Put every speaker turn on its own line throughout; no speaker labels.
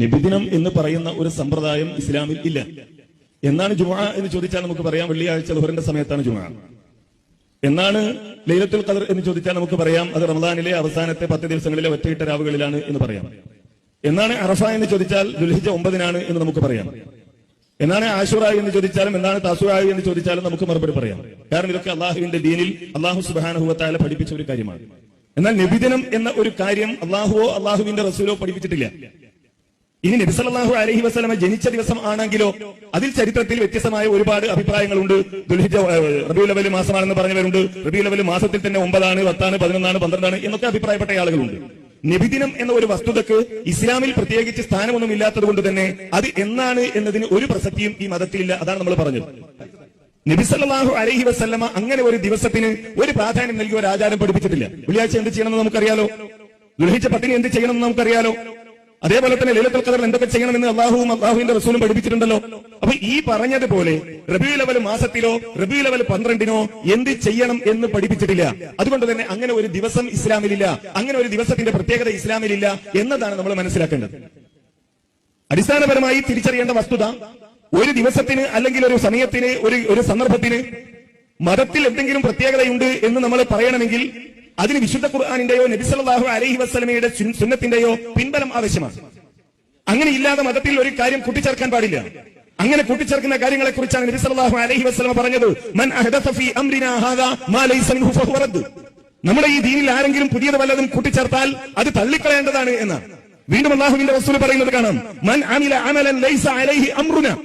നബിദിനം എന്ന് പറയുന്ന ഒരു സമ്പ്രദായം ഇസ്ലാമിൽ ഇല്ല. എന്നാണ് ജുമുഅ എന്ന് ചോദിച്ചാൽ നമുക്ക് പറയാം വെള്ളിയാഴ്ച ളുഹറിന്റെ സമയത്താണ് ജുമുഅ. എന്നാണ് ലൈലത്തുൽ ഖദർ എന്ന് ചോദിച്ചാൽ നമുക്ക് പറയാം അത് റമദാനിലെ അവസാനത്തെ 10 ദിവസങ്ങളിലെ ഒറ്റയിട്ട രാവുകളിലാണ് എന്ന് പറയാം. എന്നാണ് അറഫ എന്ന് ചോദിച്ചാൽ ദുൽഹിജ്ജ 9-നാണ് എന്ന് നമുക്ക് പറയാം. എന്നാണ് ആശുറ എന്ന് ചോദിച്ചാലും എന്താണ് തസുഅ എന്ന് ചോദിച്ചാലും നമുക്ക് മറുപടി പറയാം. കാരണം ഇതൊക്കെ അള്ളാഹുവിന്റെ ദീനിൽ അള്ളാഹു സുബ്ഹാനഹു വ തആല പഠിപ്പിച്ച ഒരു കാര്യമാണ്. എന്നാൽ നബിദിനം എന്ന ഒരു കാര്യം അള്ളാഹുവോ അള്ളാഹുവിന്റെ റസൂലോ പഠിപ്പിച്ചിട്ടില്ല. ഇനി നബി സല്ലല്ലാഹു അലൈഹി വസല്ലമ ജനിച്ച ദിവസം ആണെങ്കിലോ അതിൽ ചരിത്രത്തിൽ വ്യത്യസ്തമായ ഒരുപാട് അഭിപ്രായങ്ങളുണ്ട്. ദുൽഹിജ്ജ റബീഉൽ അവ്വൽ മാസമാണെന്ന് പറഞ്ഞവരുണ്ട്. റബീഉൽ അവ്വൽ മാസത്തിൽ തന്നെ 9 ആണ്, 10 ആണ്, 11 ആണ്, 12 എന്നൊക്കെ അഭിപ്രായപ്പെട്ട ആളുകളുണ്ട്. നബിദിനം എന്ന ഒരു വസ്തുതക്ക് ഇസ്ലാമിൽ പ്രത്യേകിച്ച് സ്ഥാനമൊന്നും ഇല്ലാത്തത് കൊണ്ട് തന്നെ അത് എന്നാണ് എന്നതിന് ഒരു പ്രസക്തിയും ഈ മതത്തിലില്ല. അതാണ് നമ്മൾ പറഞ്ഞത്. നബി സല്ലല്ലാഹു അലൈഹി വസല്ലമ അങ്ങനെ ഒരു ദിവസത്തിന് ഒരു പ്രാധാന്യം നൽകിയ ഒരു ആചാരം പഠിപ്പിച്ചിട്ടില്ല. വെള്ളിയാഴ്ച എന്ത് ചെയ്യണമെന്ന് നമുക്കറിയാലോ, ദുൽഹിജ്ജ 10 എന്ത് ചെയ്യണമെന്ന് നമുക്കറിയാലോ, അതേപോലെ തന്നെ ലൈലത്തുൽ ഖദറിൽ എന്തൊക്കെ ചെയ്യണമെന്ന് അള്ളാഹുവും അള്ളാഹുവിന്റെ റസൂലും പഠിപ്പിച്ചിട്ടുണ്ടല്ലോ. അപ്പൊ ഈ പറഞ്ഞതുപോലെ റബീഉൽ അവ്വൽ മാസത്തിലോ റബീഉൽ അവ്വൽ 12-നോ എന്ത് ചെയ്യണം എന്ന് പഠിപ്പിച്ചിട്ടില്ല. അതുകൊണ്ട് തന്നെ അങ്ങനെ ഒരു ദിവസം ഇസ്ലാമിലില്ല, അങ്ങനെ ഒരു ദിവസത്തിന്റെ പ്രത്യേകത ഇസ്ലാമിലില്ല എന്നതാണ് നമ്മൾ മനസ്സിലാക്കേണ്ടത്. അടിസ്ഥാനപരമായി തിരിച്ചറിയേണ്ട വസ്തുത, ഒരു ദിവസത്തിന് അല്ലെങ്കിൽ ഒരു സമയത്തിന് ഒരു സന്ദർഭത്തിന് മതത്തിൽ എന്തെങ്കിലും പ്രത്യേകതയുണ്ട് എന്ന് നമ്മൾ പറയണമെങ്കിൽ അതിന് വിശുദ്ധ ഖുർആനിന്റെയോ നബി സല്ലല്ലാഹു അലൈഹി വസല്ലമയുടെ സുന്നത്തിന്റെയോ പിൻബലം ആവശ്യമാണ്. അങ്ങനെ ഇല്ലാതെ മതത്തിൽ ഒരു കാര്യം കൂട്ടിച്ചേർക്കാൻ പാടില്ല. അങ്ങനെ കൂട്ടിച്ചേർക്കുന്ന കാര്യങ്ങളെ കുറിച്ചാണ് നബി സല്ലല്ലാഹു അലൈഹി വസല്ലമ പറഞ്ഞത്, മൻ അഹദസ ഫീ അംരിനാ ഹാദാ മാ ലൈസ മിൻഹു ഫഹുവ റദ്ദ്. നമ്മുടെ ഈ ദീനിൽ ആരെങ്കിലും പുതിയത് വല്ലതും കൂട്ടിച്ചേർത്താൽ അത് തള്ളിക്കളയേണ്ടതാണ് എന്നാണ്. വീണ്ടും അല്ലാഹുവിന്റെ റസൂൽ പറയുന്നത് കാണാം, മൻ അമില അമലൻ ലൈസ അലൈഹി അംറുനാ,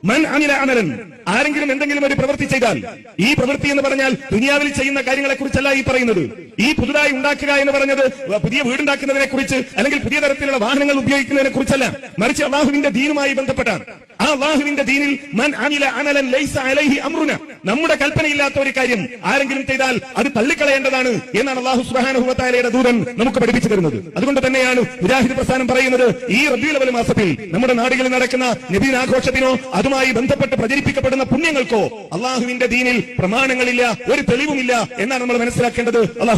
മൻ അമില അമലൻ, ആരെങ്കിലും എന്തെങ്കിലും ഒരു പ്രവൃത്തി ചെയ്താൽ, ഈ പ്രവൃത്തി എന്ന് പറഞ്ഞാൽ ദുനിയാവിൽ ചെയ്യുന്ന കാര്യങ്ങളെ കുറിച്ചല്ല ഈ പറയുന്നത്. ഈ പുതുതായി ഉണ്ടാക്കുക എന്ന് പറഞ്ഞത് പുതിയ വീടുണ്ടാക്കുന്നതിനെ കുറിച്ച് അല്ലെങ്കിൽ പുതിയ തരത്തിലുള്ള വാഹനങ്ങൾ ഉപയോഗിക്കുന്നതിനെ കുറിച്ചല്ല, മറിച്ച് അള്ളാഹുവിന്റെ ദീനുമായി ബന്ധപ്പെട്ടാണ്. ആ അള്ളാഹുവിന്റെ ദീനിൽ മൻ അമില അമലൻ ലൈസ അലൈഹി അംറുനാ, നമ്മുടെ കൽപ്പനയില്ലാത്ത ഒരു കാര്യം ആരെങ്കിലും ചെയ്താൽ അത് തള്ളിക്കളയേണ്ടതാണ് എന്നാണ് അള്ളാഹു സുബ്ഹാനഹു വ തആലയുടെ ദൂതൻ നമുക്ക് പഠിപ്പിച്ചു തരുന്നത്. അതുകൊണ്ട് തന്നെയാണ് മുജാഹിദ് പ്രസ്ഥാനം പറയുന്നത്, ഈ റബീഉൽ അവ്വൽ മാസത്തിൽ നമ്മുടെ നാടുകളിൽ നടക്കുന്ന നബിദിനാഘോഷത്തിനോ അതുമായി ബന്ധപ്പെട്ട് പ്രചരിപ്പിക്കപ്പെടുന്ന പുണ്യങ്ങൾക്കോ അള്ളാഹുവിന്റെ ദീനിൽ പ്രമാണങ്ങളില്ല, ഒരു തെളിവുമില്ല എന്നാണ് നമ്മൾ മനസ്സിലാക്കേണ്ടത്. അള്ളാഹു